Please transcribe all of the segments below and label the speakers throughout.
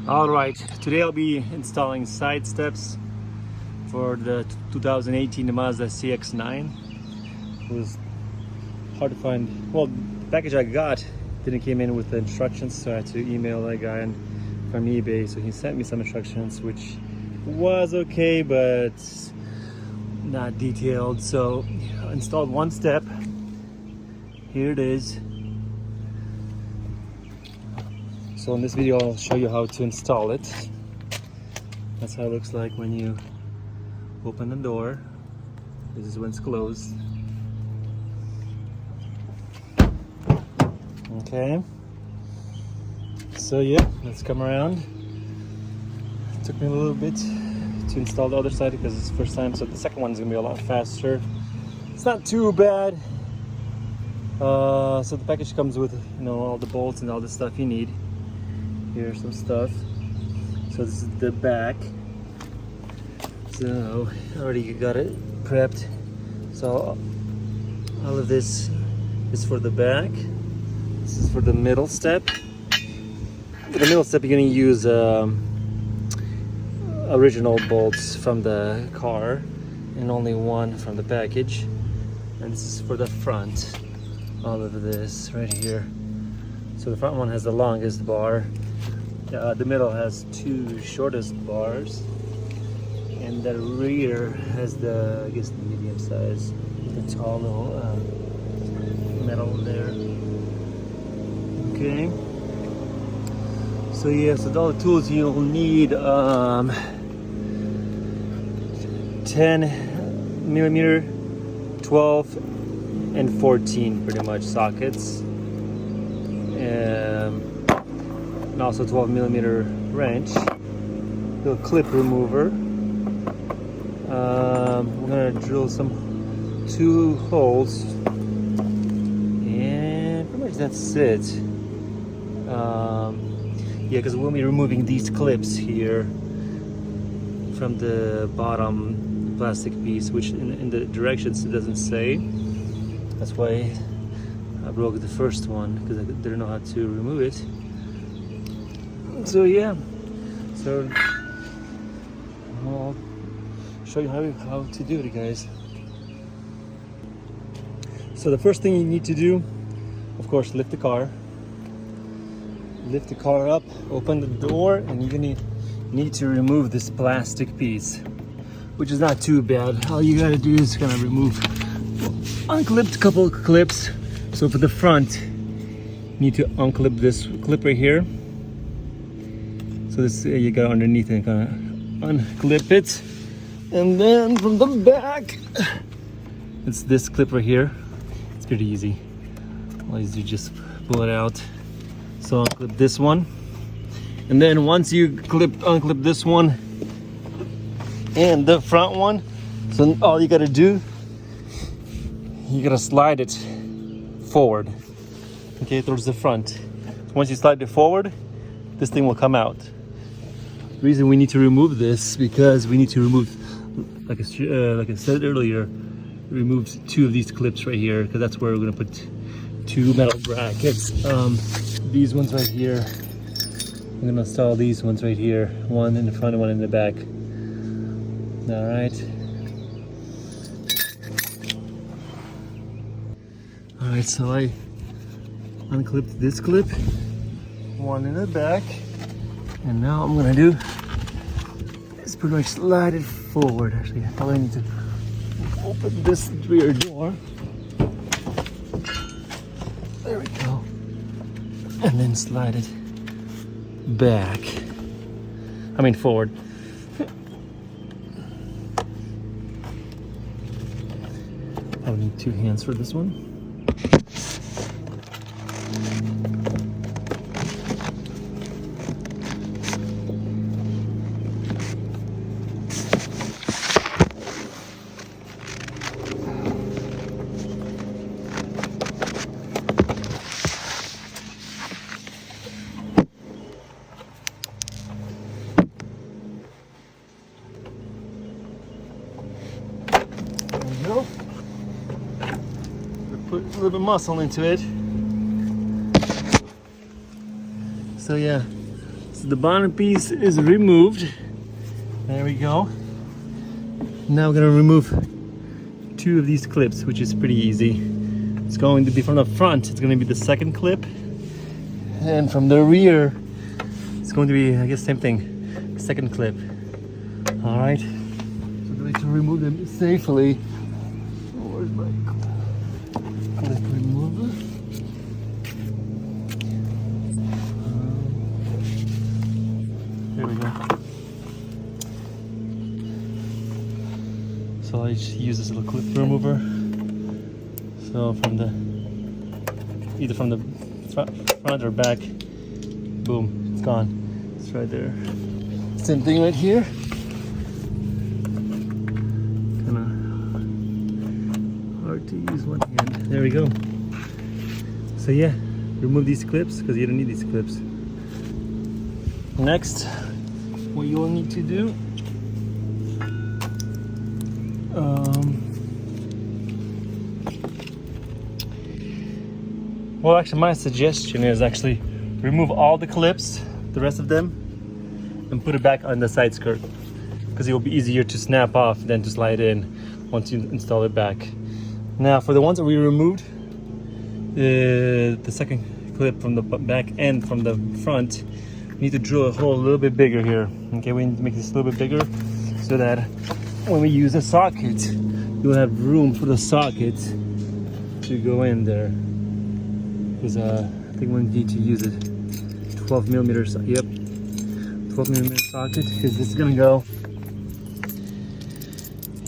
Speaker 1: All right, today I'll be installing side steps for the 2018 Mazda CX-9. It was hard to find. Well, the package I got didn't came in with the instructions, so I had to email that guy from eBay. So he sent me some instructions, which was okay, but not detailed. So I installed one step. Here it is. So in this video I'll show you how to install it. That's how it looks like when you open the door. This is when it's closed. Okay. So yeah, let's come around. It took me a little bit to install the other side because it's the first time, so the second one's gonna be a lot faster. It's not too bad. So the package comes with, all the bolts and all the stuff you need. Here's some stuff. So this is the back. So I already got it prepped. So all of this is for the back. This is for the middle step. For the middle step, you're going to use original bolts from the car and only one from the package. And this is for the front. All of this right here. So the front one has the longest bar. The middle has two shortest bars, and the rear has the medium size, the tall little metal there. Okay. So yeah, so all the tools you'll need: 10mm, 12, and 14 pretty much sockets. And also 12mm wrench, little clip remover. We're gonna drill two holes, and pretty much that's it. Yeah, because we'll be removing these clips here from the bottom plastic piece, which in the directions it doesn't say. That's why I broke the first one, because I didn't know how to remove it. So yeah, so I'll show you how to do it, guys. So the first thing you need to do, of course, lift the car up, open the door, and you're gonna need to remove this plastic piece, which is not too bad. All you gotta do is kind of unclip a couple of clips. So for the front, you need to unclip this clip right here. So this you got underneath and kind of unclip it, and then from the back, it's this clip right here. It's pretty easy. All you do is just pull it out. So unclip this one, and then once you unclip this one and the front one, so all you gotta do, you gotta slide it forward, okay, towards the front. Once you slide it forward, this thing will come out. The reason we need to remove this, because we need to remove, like I said earlier, remove two of these clips right here, because that's where we're going to put two metal brackets. These ones right here, I'm going to install these ones right here, one in the front and one in the back. All right, so I unclipped this clip, one in the back, and now I'm gonna do is pretty much slide it forward. Actually, I probably need to open this rear door. There we go. And then slide it back. Forward. I'll need two hands for this one. Go. Put a little bit of muscle into it. So yeah, So the bottom piece is removed. There we go. Now we're gonna remove 2 of these clips, which is pretty easy. It's going to be from the front, it's gonna be the second clip. And from the rear, it's going to be, I guess, same thing, second clip. All right. So the way to remove them safely. Where's my clip remover? There we go. So I just use this little clip remover. So from the, either from the front or back, boom, it's gone. It's right there. Same thing right here. Kind of hard to use one hand. There we go. So yeah, remove these clips because you don't need these clips. Next, what you will need to do, well, actually, my suggestion is actually remove all the clips, the rest of them, and put it back on the side skirt because it will be easier to snap off than to slide in once you install it back. Now, for the ones that we removed, the second clip from the back and from the front, we need to drill a hole a little bit bigger here. Okay, we need to make this a little bit bigger so that when we use a socket, you'll have room for the socket to go in there. Because I think we need to use a 12 millimeters. Yep, 12 millimeter socket, because this is gonna go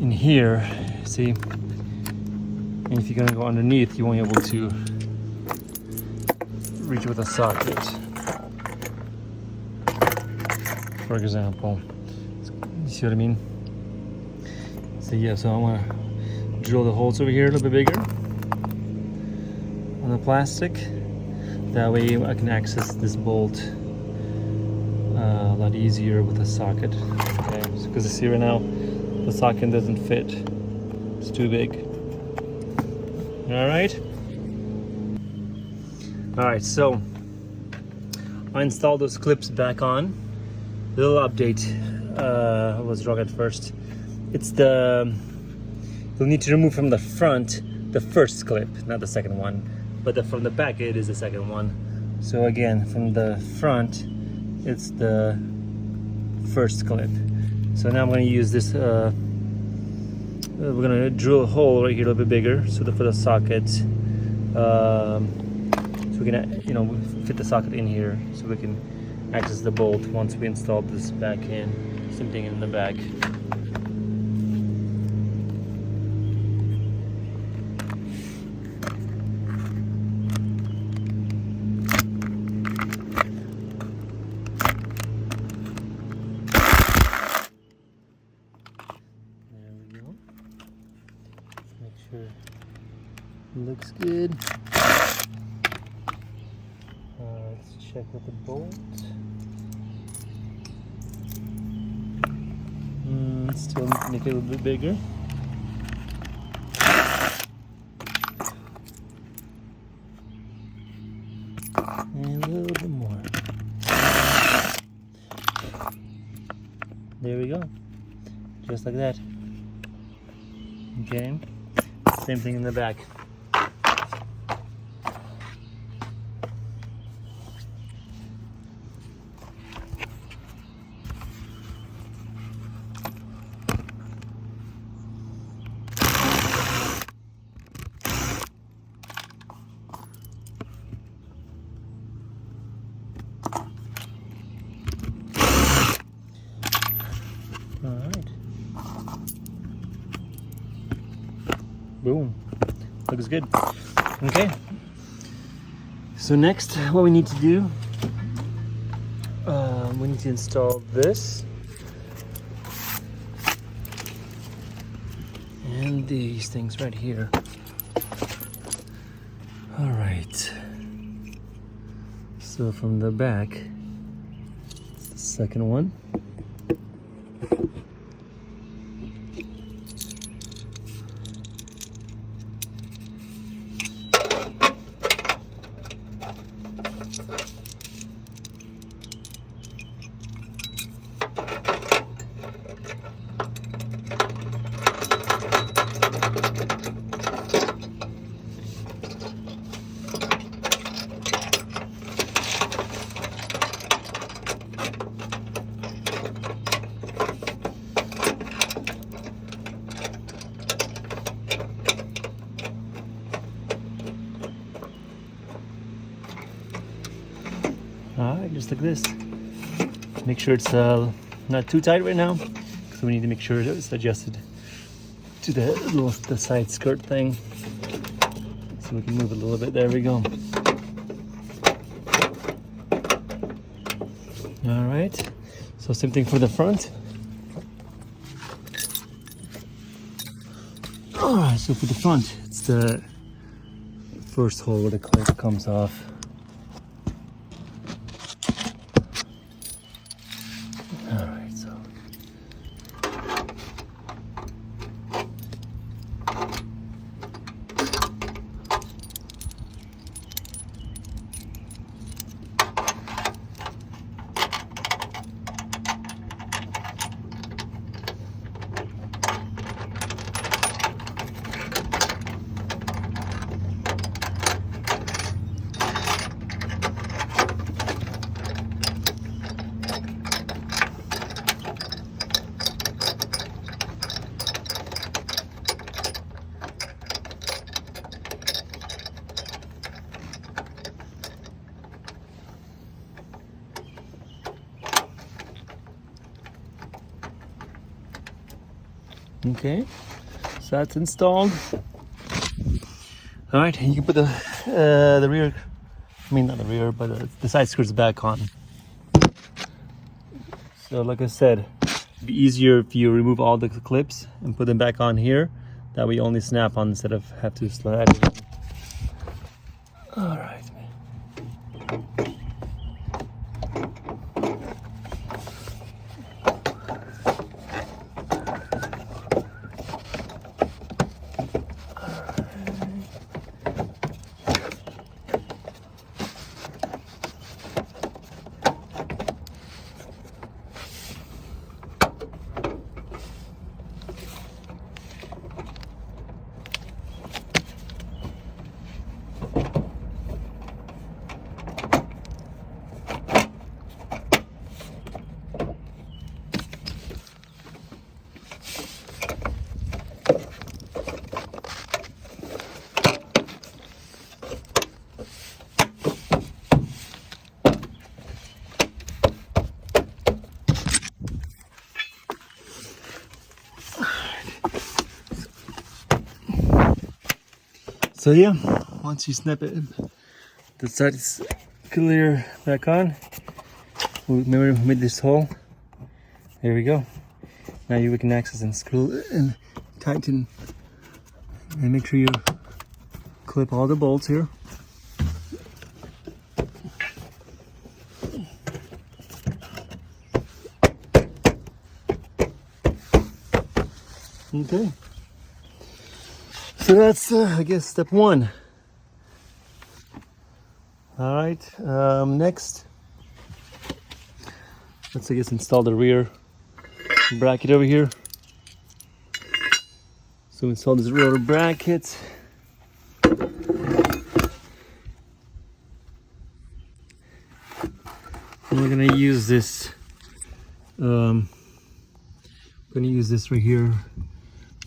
Speaker 1: in here. See, and if you're gonna go underneath, you won't be able to reach with a socket. For example, you see what I mean? So yeah, so I want to drill the holes over here a little bit bigger on the plastic. That way I can access this bolt a lot easier with a socket. Okay, because you see right now the socket doesn't fit. It's too big. All right. All right. So I installed those clips back on. Little update. I was wrong at first. It's the, you'll need to remove from the front the first clip, not the second one, but from the back it is the second one. So again, from the front it's the first clip. So now I'm going to use this, we're going to drill a hole right here a little bit bigger so for the socket, so we can, fit the socket in here so we can access the bolt once we install this back in. Same thing in the back. There we go. Make sure it looks good. Let's check with the bolt. Still make it a little bit bigger. And a little bit more. There we go. Just like that. Okay. Same thing in the back. Alright. Boom. Looks good. Okay. So next, what we need to do, we need to install this. And these things right here. Alright. So from the back, it's the second one. just like this. Make sure it's not too tight right now, so we need to make sure that it's adjusted to the side skirt thing. So we can move it a little bit. There we go. All right. So same thing for the front. All right. So for the front, it's the first hole where the clip comes off. All right. So. Okay, so that's installed. All right, and you can put the rear, I mean not the rear, but the side skirts back on. So like I said, it'd be easier if you remove all the clips and put them back on here. That way you only snap on instead of have to slide. All right. So yeah, once you snap it, the side is clear back on. Remember we made this hole. There we go. Now you can access and screw and tighten, and make sure you clip all the bolts here. Okay. So that's, I guess, step one. All right, next, let's, I guess, install the rear bracket over here. So install this rear bracket. And we're gonna use this, right here.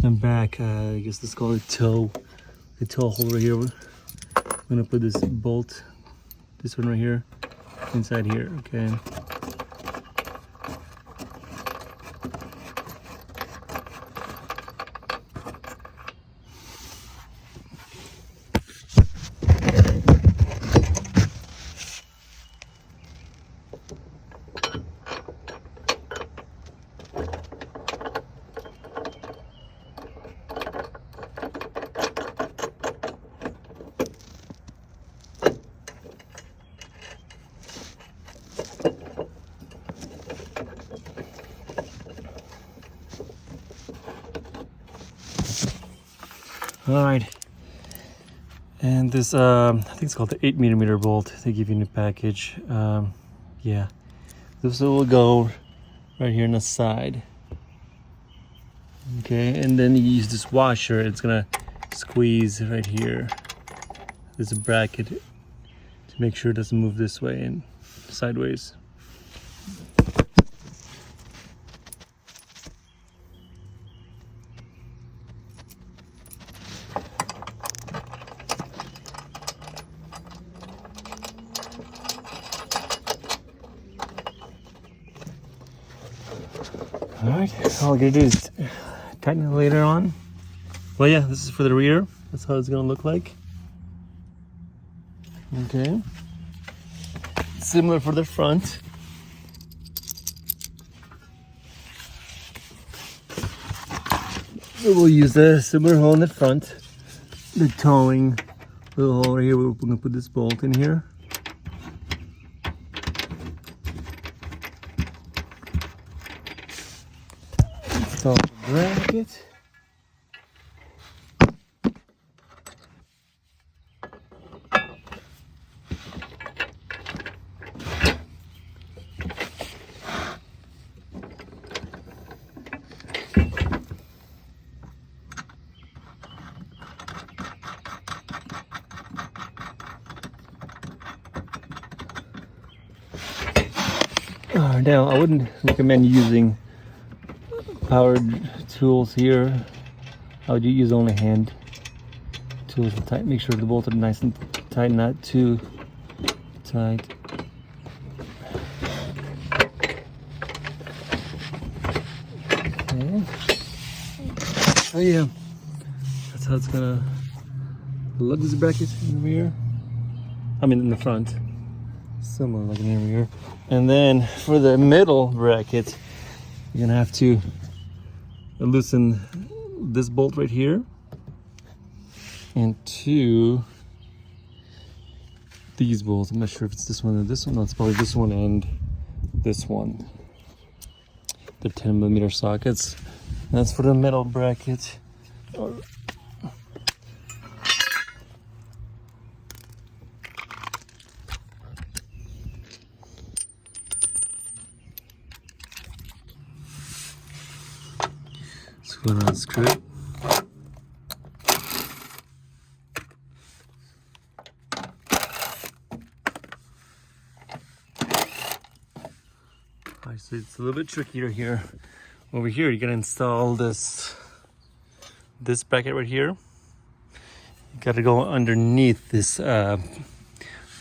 Speaker 1: And back, I guess let's call it the toe hole right here. I'm gonna put this bolt, this one right here, inside here, okay? All right, and this I think it's called the 8mm bolt they give you in the package. Yeah, this will go right here on the side. Okay, and then you use this washer. It's gonna squeeze right here. There's a bracket to make sure it doesn't move this way and sideways. Alright, all I'm gonna do is tighten it later on. Well, yeah, this is for the rear. That's how it's gonna look like. Okay. Similar for the front. So we'll use a similar hole in the front. The towing little hole right here. We're gonna put this bolt in here. Install the bracket. Now, I wouldn't recommend using powered tools here. I would use only hand tools to tighten. Make sure the bolts are nice and tight, not too tight. Okay. Oh yeah, that's how it's gonna look. This bracket in the rear. I mean in the front. Similar like in the rear. And then for the middle bracket, you're gonna have to loosen this bolt right here and these bolts. I'm not sure if it's this one or this one. No, it's probably this one and this one. They're 10mm sockets. That's for the middle bracket. Go and unscrew it. Alright, so it's a little bit trickier here. Over here, you're gonna install this bracket right here. You gotta go underneath this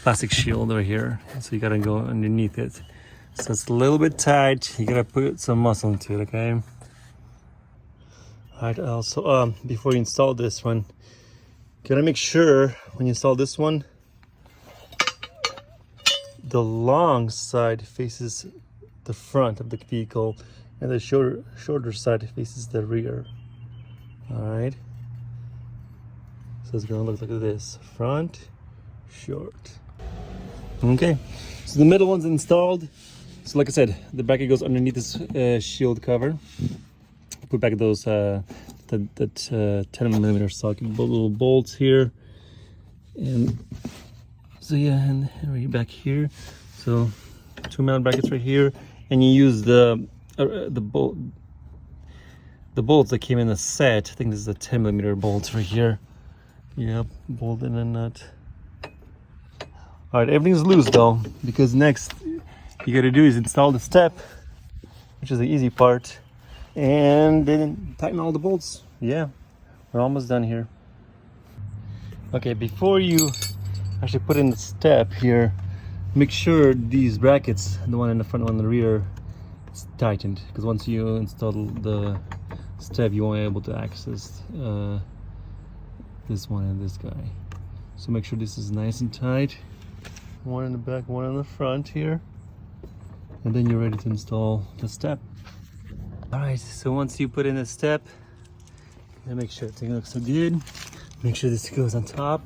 Speaker 1: plastic shield over here. So you gotta go underneath it. So it's a little bit tight. You gotta put some muscle into it, okay? Alright, also before you install this one, you gotta make sure when you install this one, the long side faces the front of the vehicle and the shorter side faces the rear. Alright, so it's gonna look like this: front, short. Okay, so the middle one's installed. So like I said, the bracket goes underneath this shield cover. Put back those 10mm socket little bolts here, and so yeah, and right back here. So 2 mount brackets right here, and you use the bolts that came in the set. I think this is a 10mm bolts right here. Yep, bolt in a nut. All right, everything's loose though, because next you got to do is install the step, which is the easy part. And then tighten all the bolts. Yeah, we're almost done here. Okay, before you actually put in the step here, make sure these brackets, the one in the front, one in the rear, is tightened, because once you install the step, you won't be able to access this one and this guy. So make sure this is nice and tight. One in the back, one in the front here, and then you're ready to install the step. Alright, so once you put in the step, make sure everything looks so good. Make sure this goes on top.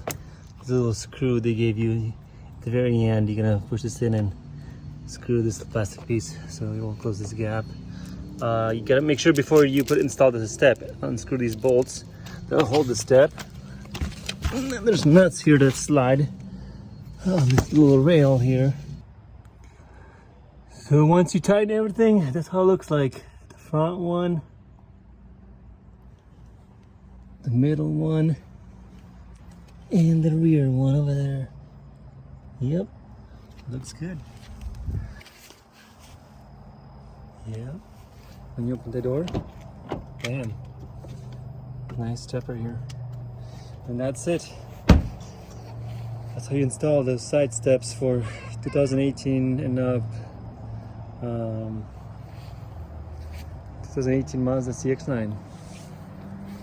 Speaker 1: There's a little screw they gave you at the very end. You're gonna push this in and screw this plastic piece so it won't close this gap. You gotta make sure before you install the step, unscrew these bolts that'll hold the step. And then there's nuts here that slide on this little rail here. So once you tighten everything, that's how it looks like. Front one, the middle one, and the rear one over there. Yep, looks good. Yep, when you open the door, bam, nice step right here. And that's it. That's how you install those side steps for 2018 and up. 2018 Mazda CX-9.